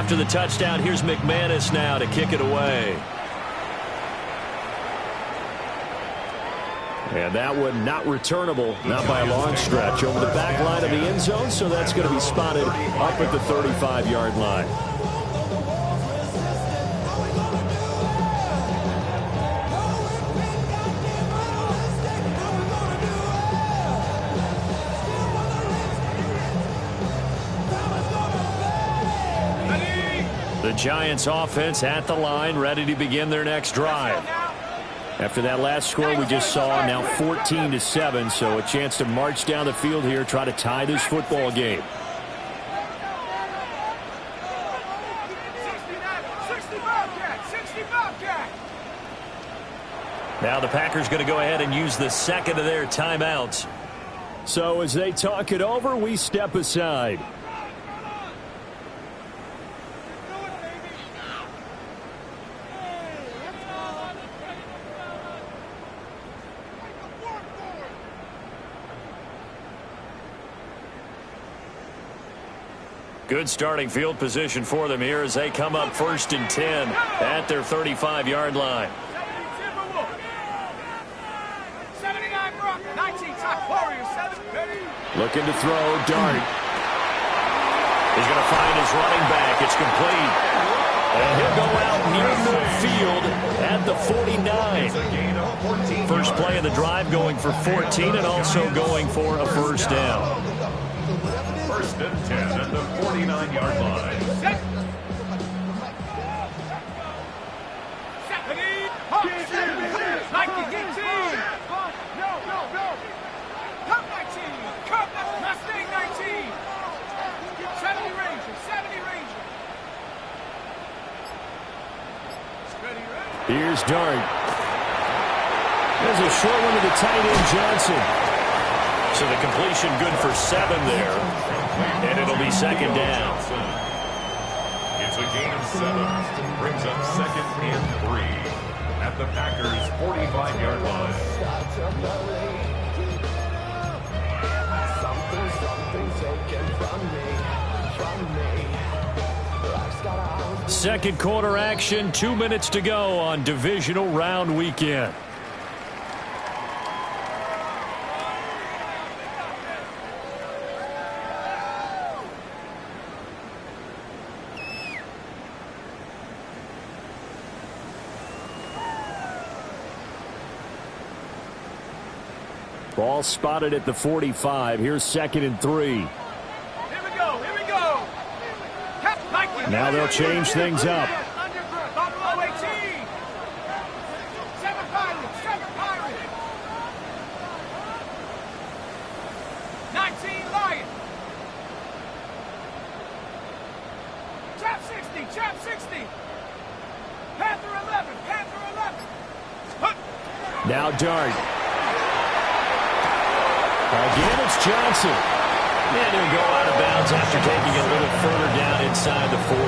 after the touchdown. Here's McManus now to kick it away. And that one not returnable, not by a long stretch, over the back line of the end zone, so that's going to be spotted up at the 35-yard line. The Giants offense at the line, ready to begin their next drive. After that last score we just saw, now 14-7, so a chance to march down the field here, try to tie this football game. Now the Packers going to go ahead and use the second of their timeouts. So as they talk it over, we step aside. Good starting field position for them here as they come up 1st and 10 at their 35-yard line. Looking to throw, Dart. He's going to find his running back. It's complete. And he'll go out near midfield at the 49. First play of the drive going for 14 and also going for a first down. 1st and 10 at the 49-yard line. Here's Dart. There's a short one to the tight end, Johnson. So the completion good for 7 there. And it'll be 2nd down. It's a gain of 7. Brings up 2nd and 3 at the Packers' 45-yard line. Second quarter action, 2 minutes to go on divisional round weekend. Ball spotted at the 45. Here's 2nd and 3. Here we go. Now they'll change things up. Buffalo 18. 7 Pirates. 19 Lions. Trap 60. Panther 11. Now Dart. Again, it's Johnson. And he'll go out of bounds after taking it a little further down inside the 40.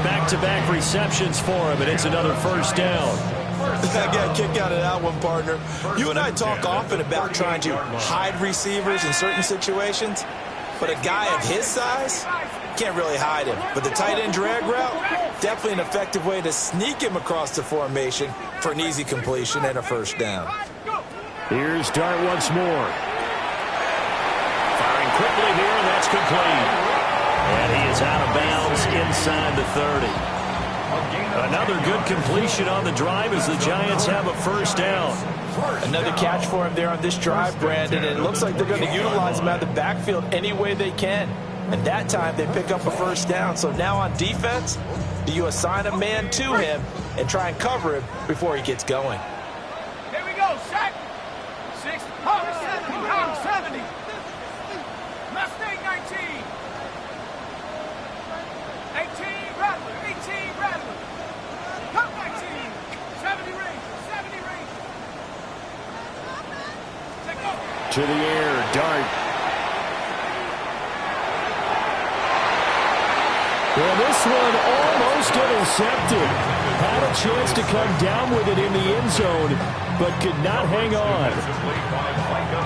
Back-to-back receptions for him, and it's another first down. I got a kick out of that one, partner. You and I talk often about trying to hide receivers in certain situations, but a guy of his size can't really hide him. But the tight end drag route, definitely an effective way to sneak him across the formation for an easy completion and a first down. Here's Dart once more. Firing quickly here, and that's complete. And he is out of bounds inside the 30. Another good completion on the drive as the Giants have a first down. Another catch for him there on this drive, Brandon, and it looks like they're going to utilize him out of the backfield any way they can. And that time they pick up a first down. So now on defense, do you assign a man to him and try and cover him before he gets going? Here we go, Shaq. 6, power 70. Mustang 19. 18 Rattler. Cup 19. 70 range. To the air, Dart. Well, this one almost intercepted. Had a chance to come down with it in the end zone, but could not hang on.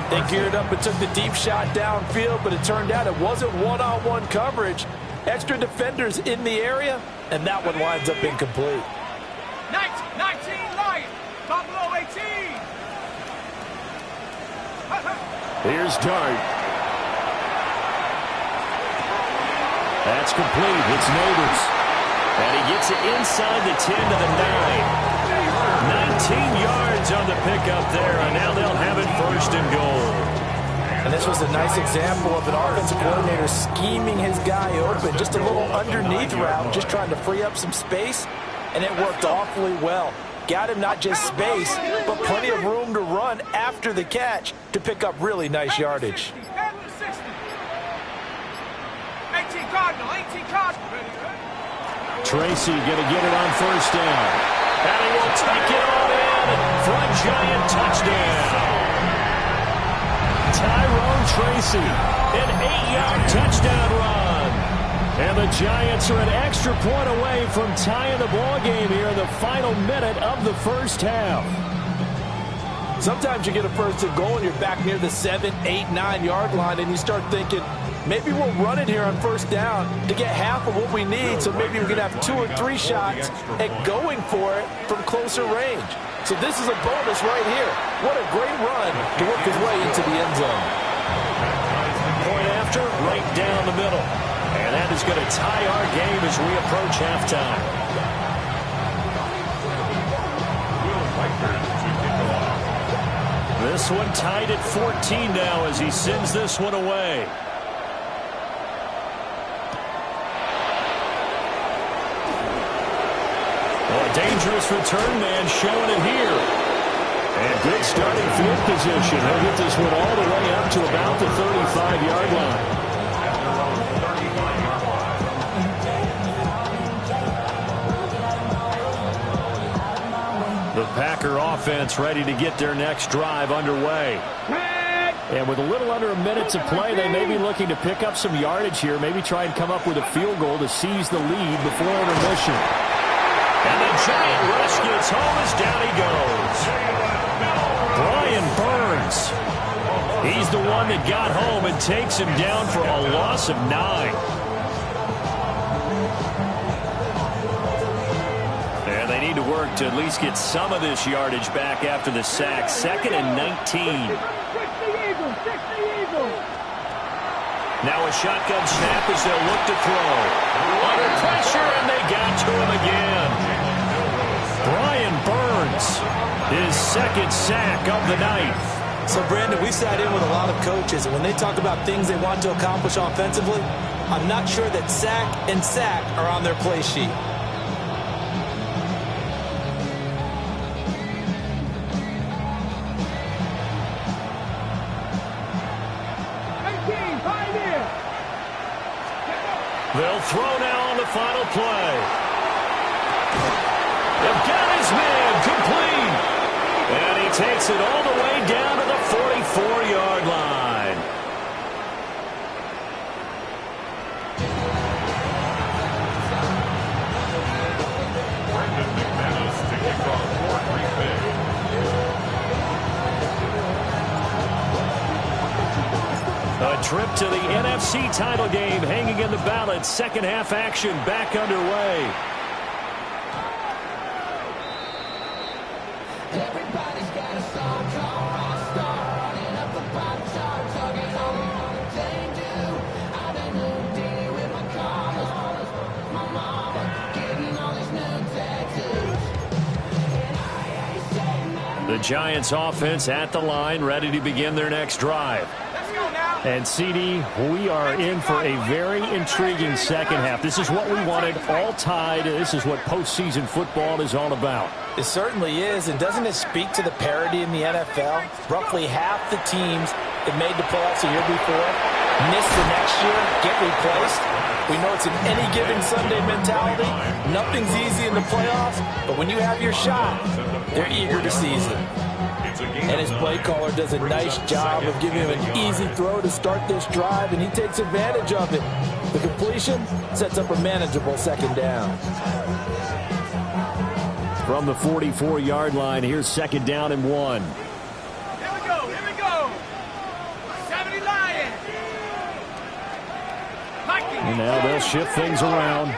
They geared up and took the deep shot downfield, but it turned out it wasn't one-on-one coverage. extra defenders in the area, and that one winds up incomplete. 19 Lion. Buffalo 18. Here's Dart. That's complete. It's Neighbors. And he gets it inside the 10 to the 9. 19 yards on the pickup there, and now they'll have it first and goal. And this was a nice example of an offensive coordinator scheming his guy open. Just a little underneath route, just trying to free up some space, and it worked awfully well. Got him not just space, but plenty of room to run after the catch to pick up really nice yardage. 18 Cardinal. Tracy going to get it on first down. And he will take it all in for a Giant touchdown. Tyrone Tracy, an 8-yard touchdown run. And the Giants are an extra point away from tying the ball game here in the final minute of the first half. Sometimes you get a first and goal and you're back near the 7, 8, 9-yard line, and you start thinking, maybe we'll run it here on first down to get half of what we need, so maybe we can have 2 or 3 shots at going for it from closer range. So this is a bonus right here. What a great run to work his way into the end zone. Point after, right down the middle. And that is going to tie our game as we approach halftime. This one tied at 14 now as he sends this one away. Dangerous return man showing it here. And good starting field position. He'll get this one all the way up to about the 35-yard line. The Packer offense ready to get their next drive underway. And with a little under a minute to play, they may be looking to pick up some yardage here. Maybe try and come up with a field goal to seize the lead before intermission. And the Giant rush gets home as down he goes. Brian Burns. He's the one that got home and takes him down for a loss of 9. And they need to work to at least get some of this yardage back after the sack. 2nd and 19. Now a shotgun snap as they'll look to throw. Under pressure, and they got to him again. Brian Burns, his 2nd sack of the night. So, Brandon, we sat in with a lot of coaches, and when they talk about things they want to accomplish offensively, I'm not sure that sack and sack are on their play sheet. They'll throw now on the final play. They've got his man complete. And he takes it all the way down to the 44-yard line. Brendan McManus to kick off for Green Bay. A trip to the NFC title game hanging in the balance. Second half action back underway. Everybody's got a song called Rockstar, running up the pop chart, talking on the thing do. I've been moved in with my colors, my mama getting all these new tattoos. And I ain't saying that. The Giants offense at the line, ready to begin their next drive. And, CD, we are in for a very intriguing second half. This is what we wanted, all tied. This is what postseason football is all about. It certainly is, and doesn't it speak to the parity in the NFL? Roughly half the teams that made the playoffs a year before miss the next year, get replaced. We know it's an any given Sunday mentality. Nothing's easy in the playoffs, but when you have your shot, they're eager to seize it. And his play caller does a nice job of giving him an easy throw to start this drive, and he takes advantage of it. The completion sets up a manageable second down. From the 44-yard line, here's 2nd down and 1. Here we go. 70 Lions. now they'll shift things around.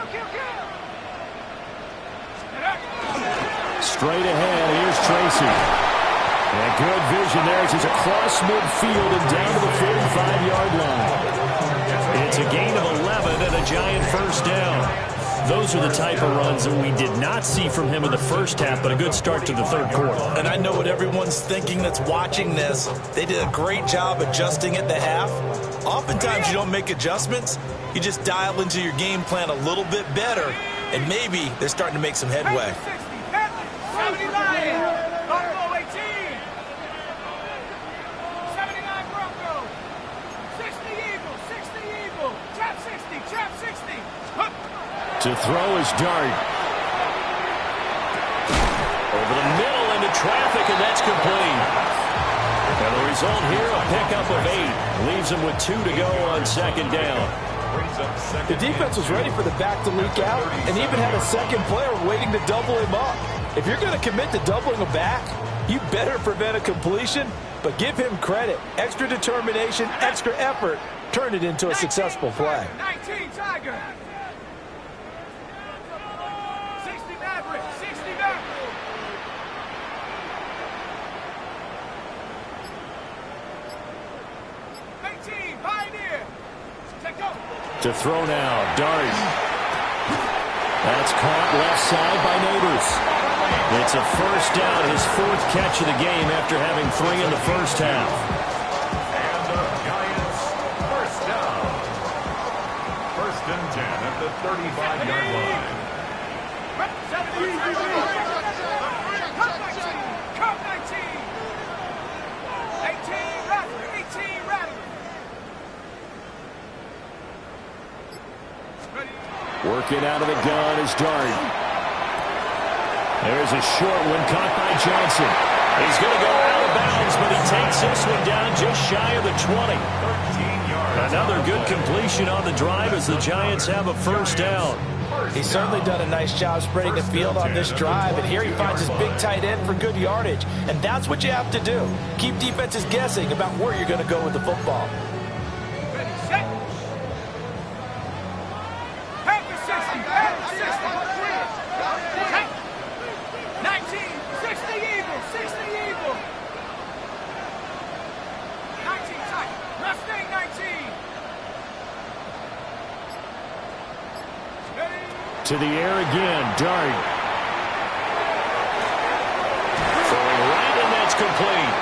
Straight ahead, here's Tracy. And good vision there as he's across midfield and down to the 45-yard line. It's a gain of 11 and a Giant first down. Those are the type of runs that we did not see from him in the first half, but a good start to the third quarter. And I know what everyone's thinking that's watching this. They did a great job adjusting at the half. Oftentimes you don't make adjustments. You just dial into your game plan a little bit better, and maybe they're starting to make some headway. 70 Lions, Buffalo 18. 79 Broncos. 60 Eagles, 60 Eagles. Trap 60, trap 60. Hook. To throw is Dart. Over the middle into traffic, and that's complete. And the result here, a pickup of 8. Leaves him with 2 to go on second down. The defense was ready for the back to leak out and even had a second player waiting to double him up. If you're going to commit to doubling a back, you better prevent a completion, but give him credit. Extra determination, extra effort, turn it into a successful play. 19 Tiger. 60 Maverick, 60 Maverick. Pioneer. To throw now, Dart. That's caught left side by Neighbors. It's a first down, his 4th catch of the game after having 3 in the first half. And the Giants first down. 1st and 10 at the 35-yard line. Cup 19. 18 Rattler, 18 Rattler. Working out of the gun is Dart. There's a short one caught by Johnson. He's going to go out of bounds, but he takes this one down just shy of the 20. 13 yards. Another good completion on the drive as the Giants have a first down. He's certainly done a nice job spreading the field on this drive, and here he finds his big tight end for good yardage. And that's what you have to do. Keep defenses guessing about where you're going to go with the football. Ready, set. Packers 60, Packers 60. 19, 60 Eagles, 60 Eagles. 19 tight. Mustang 19. To the air again, Dart. Throwing right, and that's complete.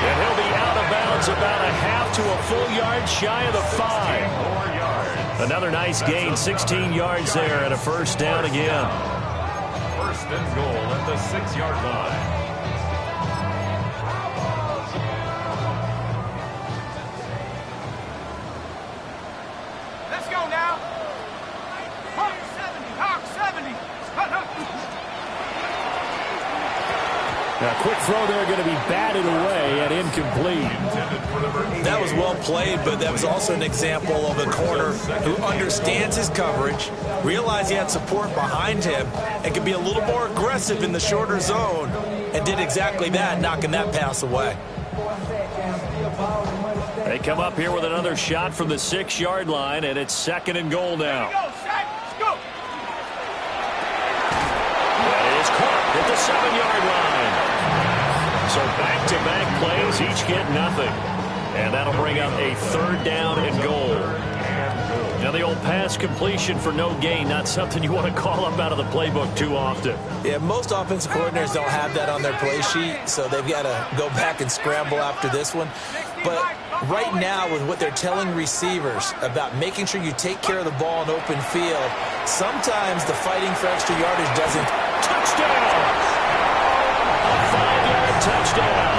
And he'll be out of bounds about a half to a full yard shy of the 5. Another nice gain, 16 yards there and a first down again. 1st and goal at the 6-yard line. Let's go now. Hawk 70, Hawk 70. Now, quick throw there, going to be batted away and incomplete. That was well played, but that was also an example of a corner who understands his coverage, realized he had support behind him, and could be a little more aggressive in the shorter zone, and did exactly that, knocking that pass away. They come up here with another shot from the 6-yard line, and it's 2nd and goal now. That is caught at the 7-yard line. So back-to-back plays, each get nothing. And that'll bring up a 3rd down and goal. Now the old pass completion for no gain, not something you want to call up out of the playbook too often. Yeah, most offensive coordinators don't have that on their play sheet, so they've got to go back and scramble after this one. But right now, with what they're telling receivers about making sure you take care of the ball in open field, sometimes the fighting for extra yardage doesn't. Touchdown! A 5-yard touchdown.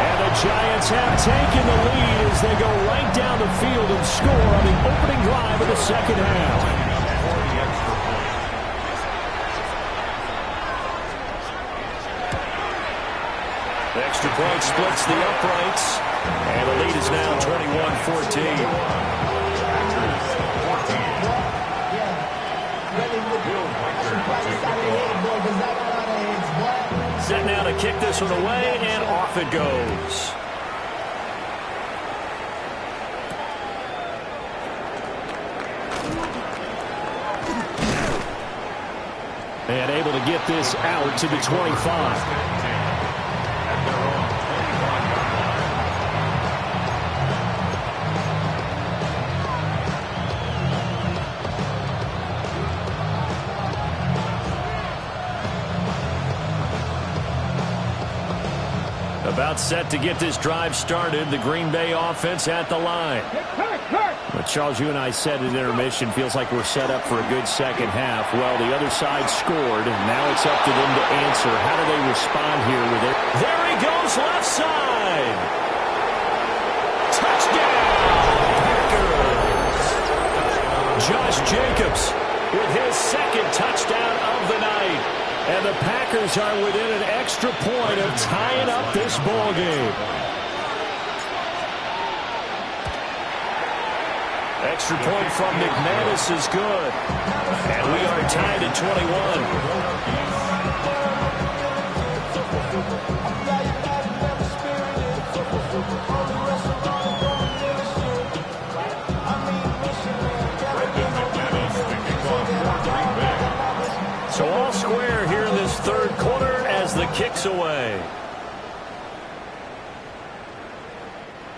And the Giants have taken the lead as they go right down the field and score on the opening drive of the second half. The extra point splits the uprights, and the lead is now 21-14. Set now to kick this one away, and off it goes. And able to get this out to the 25. About set to get this drive started. The Green Bay offense at the line. But Charles, you and I said at intermission, feels like we're set up for a good second half. Well, the other side scored, and now it's up to them to answer. How do they respond here with it? There he goes, left side. Touchdown, Packers. Josh Jacobs with his second touchdown of the night. And the Packers are within an extra point of tying up this ball game. Extra point from McManus is good. And we are tied at 21. So all square here in this third quarter as the kick's away.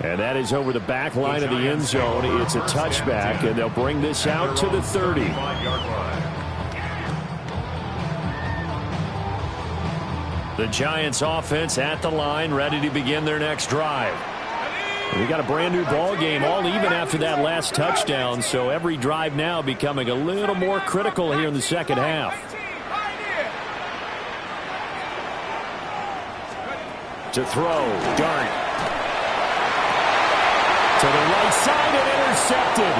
And that is over the back line of the end zone. It's a touchback, and they'll bring this out to the 30. The Giants offense at the line, ready to begin their next drive. We got a brand new ball game, all even after that last touchdown, so every drive now becoming a little more critical here in the second half. To throw, Dart. To the right side and intercepted.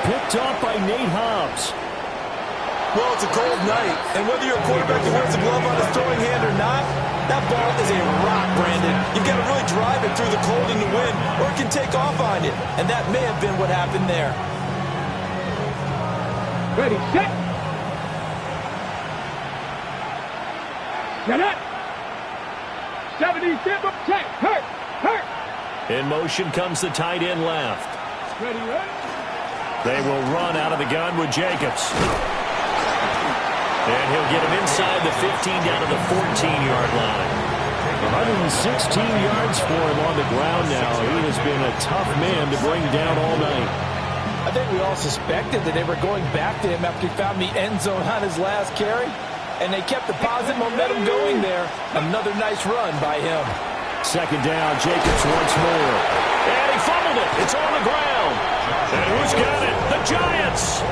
Picked off by Nate Hobbs. Well, it's a cold night, and whether you're a quarterback that wears a glove on his throwing hand or not, that ball is a rock, Brandon. You've got to really drive it through the cold and the wind, or it can take off on you. And that may have been what happened there. Ready, set. Get up. 70, check, hurt. In motion comes the tight end left. Ready. They will run out of the gun with Jacobs. And he'll get him inside the 15 down to the 14-yard line. 116 yards for him on the ground now. He has been a tough man to bring down all night. I think we all suspected that they were going back to him after he found the end zone on his last carry. And they kept the positive momentum going there. Another nice run by him. Second down, Jacobs once more. And he fumbled it. It's on the ground. And who's got it? The Giants.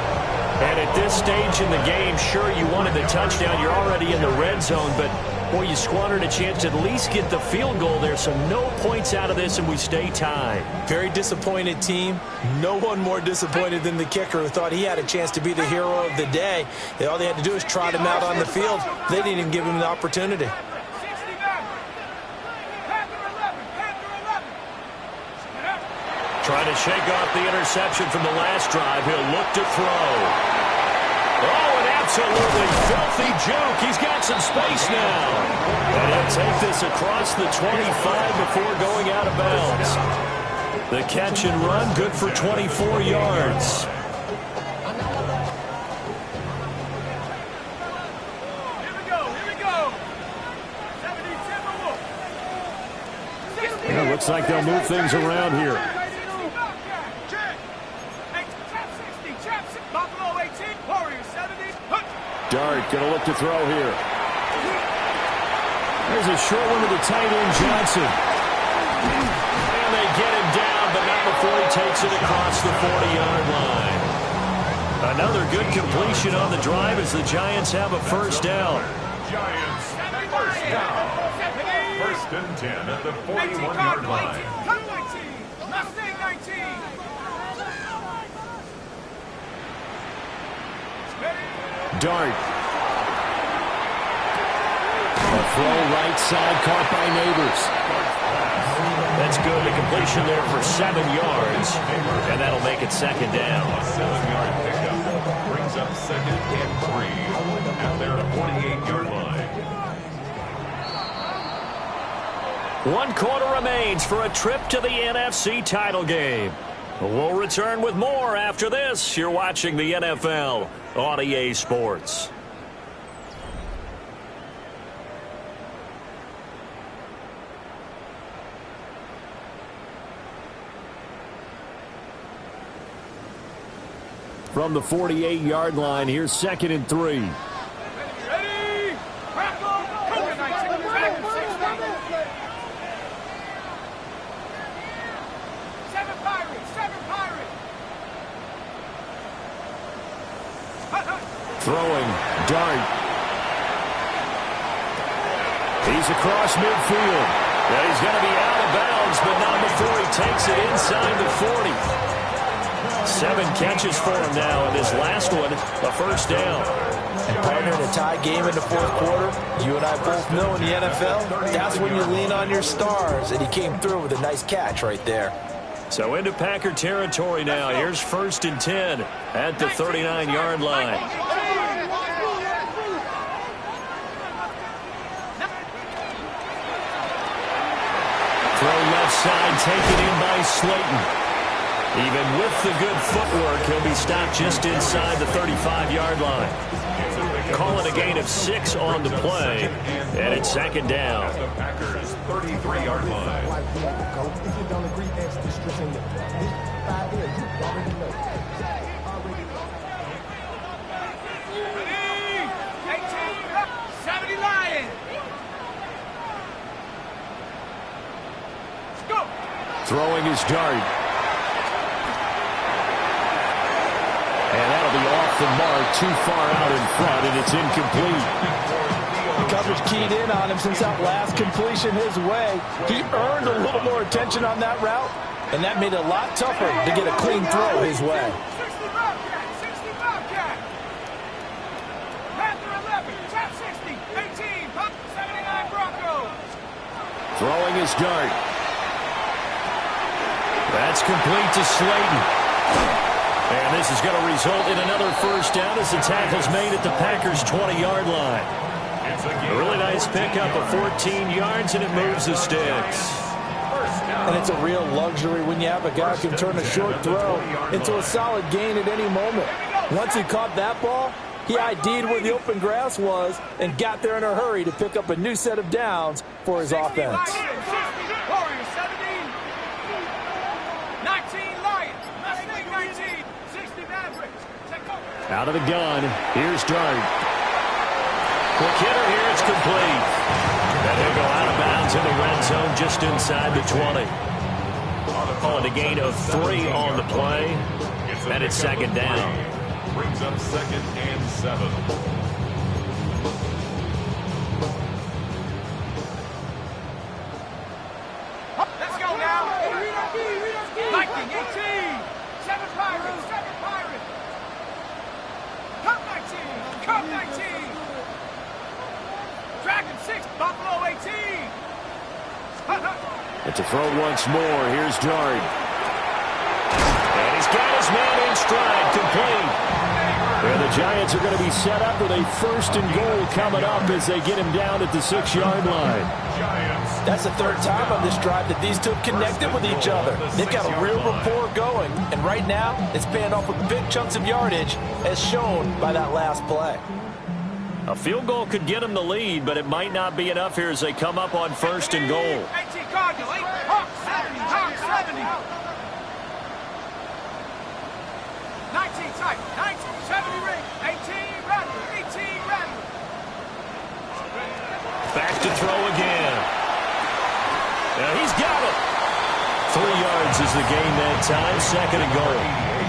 And at this stage in the game, sure, you wanted the touchdown. You're already in the red zone, but, boy, you squandered a chance to at least get the field goal there, so no points out of this, and we stay tied. Very disappointed team. No one more disappointed than the kicker who thought he had a chance to be the hero of the day. All they had to do was trot him out on the field. They didn't even give him the opportunity. Trying to shake off the interception from the last drive. He'll look to throw. Oh, an absolutely filthy juke. He's got some space now. And he'll take this across the 25 before going out of bounds. The catch and run, good for 24 yards. Here we go. 70, It looks like they'll move things around here. Dart going to look to throw here. There's a short one to the tight end, Johnson. And they get him down, but not before he takes it across the 40-yard line. Another good completion on the drive as the Giants have a first down. Giants, first down. First and 10 at the 41-yard line. Mustang 19. Dart. A throw right side caught by Neighbors. That's good. A completion there for 7 yards. And that'll make it second down. A 7-yard pickup brings up second and 3 at their 48-yard line. 1 quarter remains for a trip to the NFC title game. We'll return with more after this. You're watching the NFL on EA Sports. from the 48-yard line. Here's 2nd and 3. Ready? Crackle! Cougar 19, Dragon 60. 7 Pirates, 7 Pirates. Throwing, Dart. He's across midfield. And he's going to be out of bounds, but not before he takes it inside the 40. 7 catches for him now, and this last one, a first down. And partner, in a tie game in the fourth quarter, you and I both know in the NFL, that's when you lean on your stars, and he came through with a nice catch right there. So into Packer territory now. Here's 1st and 10 at the 39-yard line. Throw left side, taken in by Slayton. Even with the good footwork, he'll be stopped just inside the 35-yard line. Calling a gain of 6 on the play, and it's 2nd down. At the Packers' 33-yard line. Ready? 18, 70 Lions. Go! Throwing his Dart. And that'll be off the mark, too far out in front, and it's incomplete. The coverage keyed in on him since that last completion his way. He earned a little more attention on that route, and that made it a lot tougher to get a clean throw his way. 60 Bobcat, 60 Bobcat. Panther 11, Trap 60, 18, Pop 79 Broncos. Throwing his Dart. That's complete to Slayton. And this is going to result in another first down as the tackle's made at the Packers' 20-yard line. A really nice pickup of 14 yards, and it moves the sticks. And it's a real luxury when you have a guy who can turn a short throw into a solid gain at any moment. Once he caught that ball, he ID'd where the open grass was and got there in a hurry to pick up a new set of downs for his offense. 60 Warriors, 17. 19 Lions, Mustang 19, 60 Mavericks. Out of the gun, here's Dart. Quick hitter here, it's complete. And he'll go out of bounds in the red zone just inside the 20. On a gain of 3 on the play, and it's 2nd down. Brings up 2nd and 7. Let's go now. Viking 18, 7 Pirates, 7 Pirates. Cup 19, Cup 19. Dragon 6, Buffalo 18. It's a throw once more. Here's Dart. And he's got his man in stride, complete. And the Giants are going to be set up with a 1st and goal coming up as they get him down at the 6-yard line. That's the 3rd time on this drive that these two have connected with each other. They've got a real rapport going, and right now it's paying off with big chunks of yardage as shown by that last play. A field goal could get them the lead, but it might not be enough here as they come up on 1st and goal. 18 Cardinal, 8 Hawk 70, Hawk 70. 19 type, 19, 70 ring, 18 Rattler, 18 Rattler. Back to throw again. Now he's got it. 3 yards is the gain that time, 2nd and goal.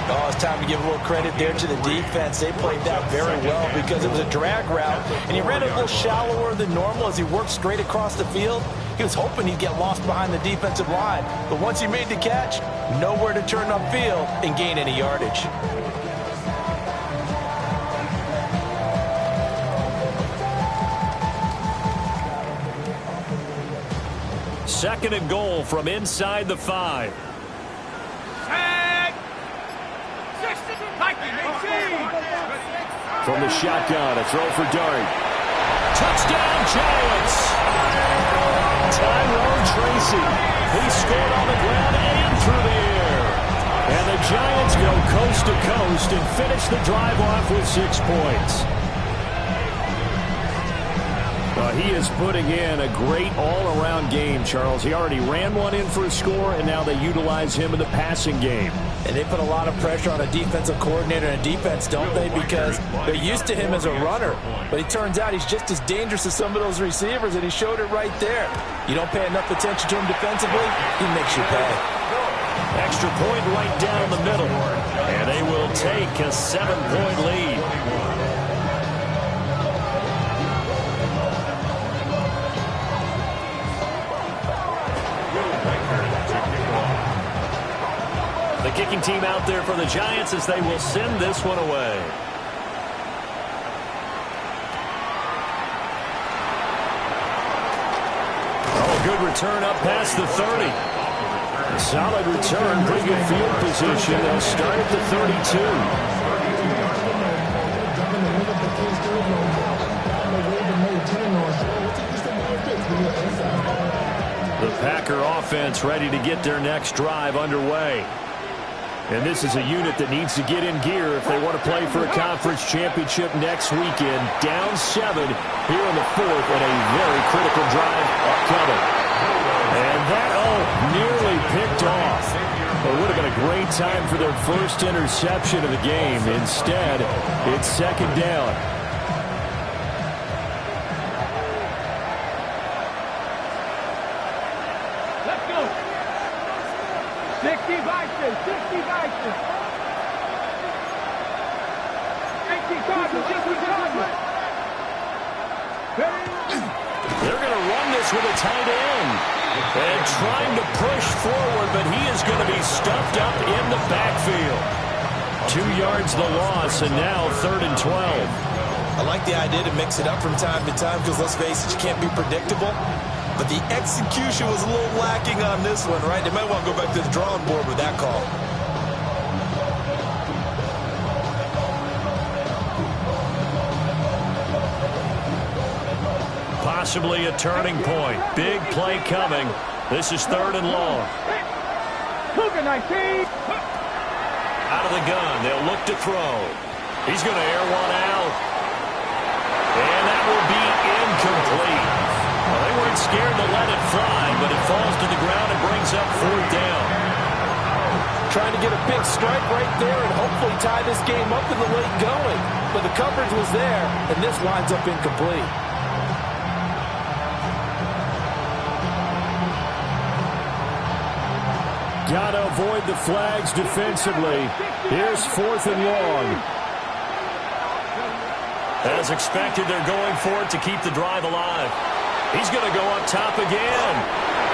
Oh, it's time to give a little credit there to the defense. They played that very well because it was a drag route, and he ran it a little shallower than normal as he worked straight across the field. He was hoping he'd get lost behind the defensive line, but once he made the catch, nowhere to turn upfield and gain any yardage. Second and goal from inside the 5. Tag. 60, Viking 18. From the shotgun, a throw for Dart. Touchdown, Giants! Tyrone Tracy. He scored on the ground and through the air. And the Giants go coast to coast and finish the drive off with 6 points. He is putting in a great all-around game, Charles. He already ran one in for a score, and now they utilize him in the passing game. And they put a lot of pressure on a defensive coordinator and defense, don't they? Because they're used to him as a runner. But it turns out he's just as dangerous as some of those receivers, and he showed it right there. You don't pay enough attention to him defensively, he makes you pay. Extra point right down the middle. And they will take a 7-point lead. The kicking team out there for the Giants as they will send this one away. Oh, good return up past the 30. A solid return, pretty good field position. They'll start at the 32. The Packer offense ready to get their next drive underway. And this is a unit that needs to get in gear if they want to play for a conference championship next weekend. Down 7 here in the 4th, and a very critical drive upcoming. And that, nearly picked off. It would have been a great time for their first interception of the game. Instead, it's 2nd down. Let's go. 60 Vikings, 60 Vikings. 18 Cardinals, 18 Cardinals. They're going to run this with a tight end. And trying to push forward, but he is going to be stuffed up in the backfield. 2 yards the loss, and now 3rd and 12. I like the idea to mix it up from time to time because, let's face it, you can't be predictable. But the execution was a little lacking on this one, right? They might want to go back to the drawing board with that call. Possibly a turning point. Big play coming. This is 3rd and long. Cougar 19. Out of the gun. They'll look to throw. He's going to air one out. And that will be incomplete. Well, they weren't scared to let it fly, but it falls to the ground and brings up 4th down. Trying to get a big strike right there and hopefully tie this game up in the late going. But the coverage was there, and this winds up incomplete. Got to avoid the flags defensively. Here's 4th and long. As expected, they're going for it to keep the drive alive. He's going to go up top again.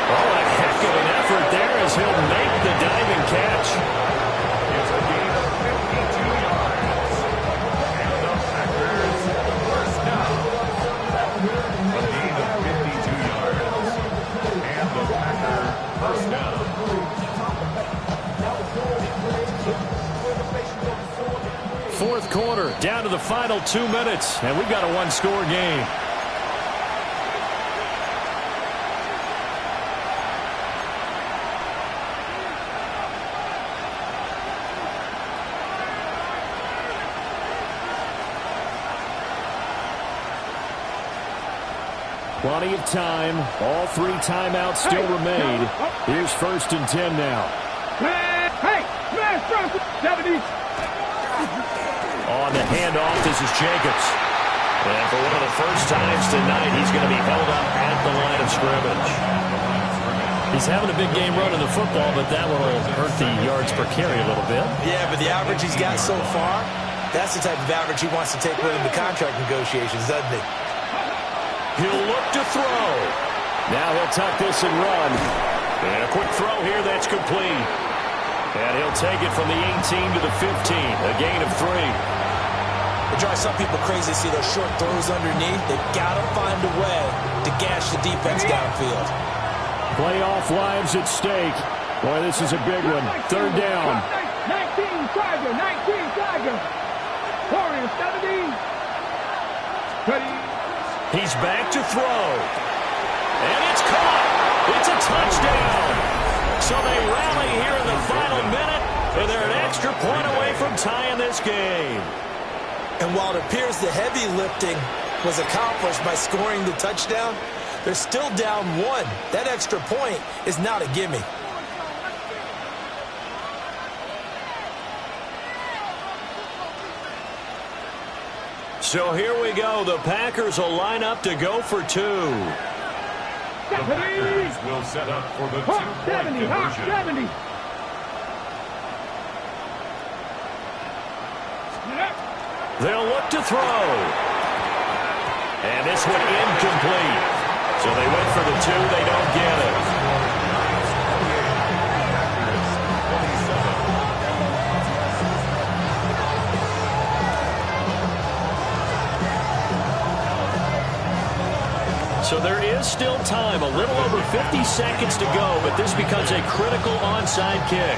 Oh, a heck of an effort there as he'll make the diving catch. It's a gain of 52 yards. And the Packers first down. A gain of 52 yards. And the Packers first down. Fourth quarter, down to the final 2 minutes, and we've got a one-score game. Plenty of time. All 3 timeouts still remain. Here's 1st and 10 now. Hey, smash front 70. On the handoff, this is Jacobs. And for one of the first times tonight, he's going to be held up at the line of scrimmage. He's having a big game running the football, but that will hurt the yards per carry a little bit. Yeah, but the average he's got so far, that's the type of average he wants to take with him to contract negotiations, doesn't he? He'll look to throw. Now he'll tuck this and run. And a quick throw here that's complete. And he'll take it from the 18 to the 15, a gain of 3. It drives some people crazy to see those short throws underneath. They've got to find a way to gash the defense downfield. Playoff lives at stake. Boy, this is a big one. 3rd down. 19 Tiger, 19 Tiger. Warriors 70. Ready. He's back to throw. And it's caught. It's a touchdown. So they rally here in the final minute, and they're an extra point away from tying this game. And while it appears the heavy lifting was accomplished by scoring the touchdown. They're still down 1. That extra point is not a gimme. So here we go. The Packers will line up to go for 2. The Packers will set up for the two-point conversion. 70. They'll look to throw. And this one incomplete. So they went for the 2. They don't get it. So there is still time, a little over 50 seconds to go, but this becomes a critical onside kick.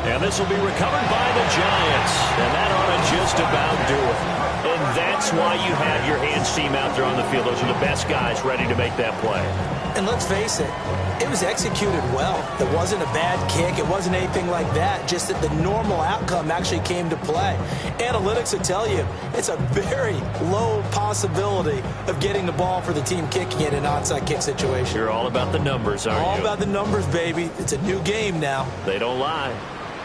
And this will be recovered by the Giants, and that ought to just about do it. And that's why you have your hands team out there on the field. Those are the best guys ready to make that play. And let's face it, it was executed well. It wasn't a bad kick. It wasn't anything like that. Just that the normal outcome actually came to play. Analytics will tell you it's a very low possibility of getting the ball for the team kicking it in an onside kick situation. You're all about the numbers, aren't you? All about the numbers, baby. It's a new game now. They don't lie.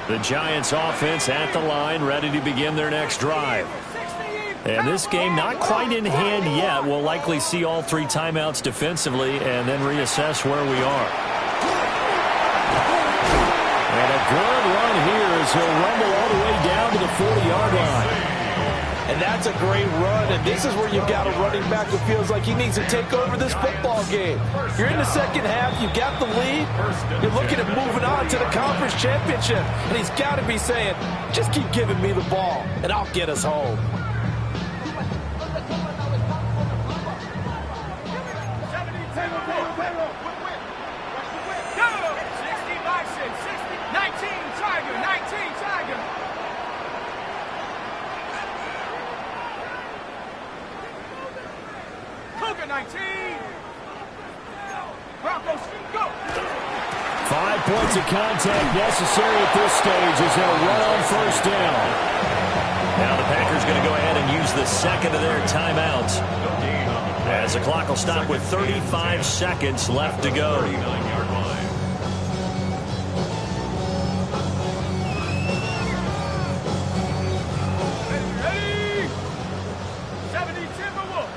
The Giants offense at the line, ready to begin their next drive. And this game not quite in hand yet. We'll likely see all 3 timeouts defensively and then reassess where we are. And a good run here as he'll rumble all the way down to the 40-yard line. And that's a great run, and this is where you've got a running back who feels like he needs to take over this football game. You're in the second half, you've got the lead, you're looking at moving on to the conference championship, and he's got to be saying, just keep giving me the ball, and I'll get us home. 19. Broncos, go. 5 points of contact necessary at this stage as they'll run on first down. Now the Packers going to go ahead and use the second of their timeouts, as the clock will stop with 35 seconds left to go. 39-yard line. Ready? 70 Timberwolves.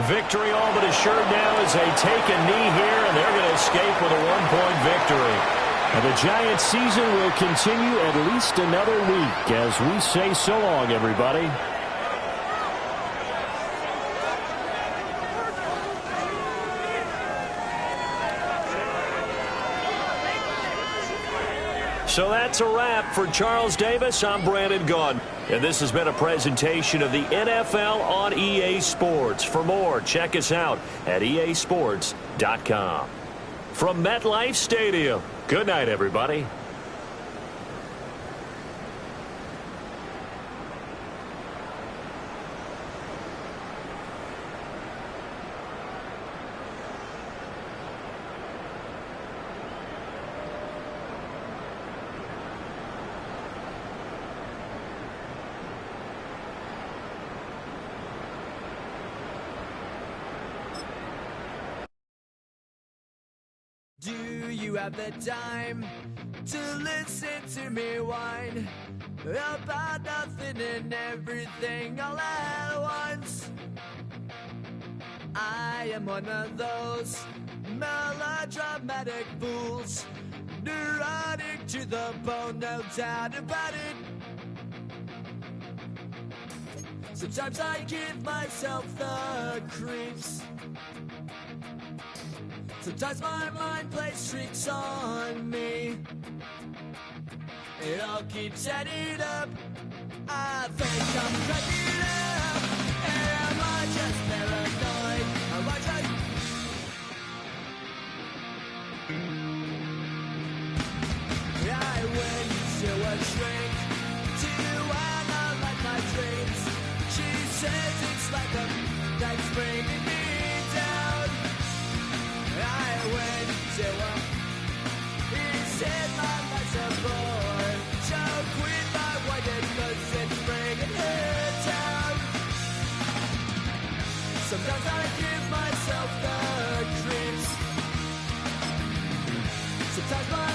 Victory all but assured now as they take a knee here, and they're going to escape with a 1-point victory. And the Giants season will continue at least another week as we say so long, everybody. So that's a wrap for Charles Davis. I'm Brandon Gaudin. And this has been a presentation of the NFL on EA Sports. For more, check us out at easports.com. From MetLife Stadium, good night, everybody. Do you have the time to listen to me whine about nothing and everything all at once? I am one of those melodramatic fools, neurotic to the bone, no doubt about it. Sometimes I give myself the creeps. Sometimes my mind plays tricks on me. It all keeps adding up. I think I'm cracking up. Am I just paranoid? Am I just... I went to a shrink to analyze my dreams. She says it's like a knife bringing me down. I went to her. He said my life's a bore. So quit my whining 'cause it's bringing her down. Sometimes I give myself the creeps. Sometimes my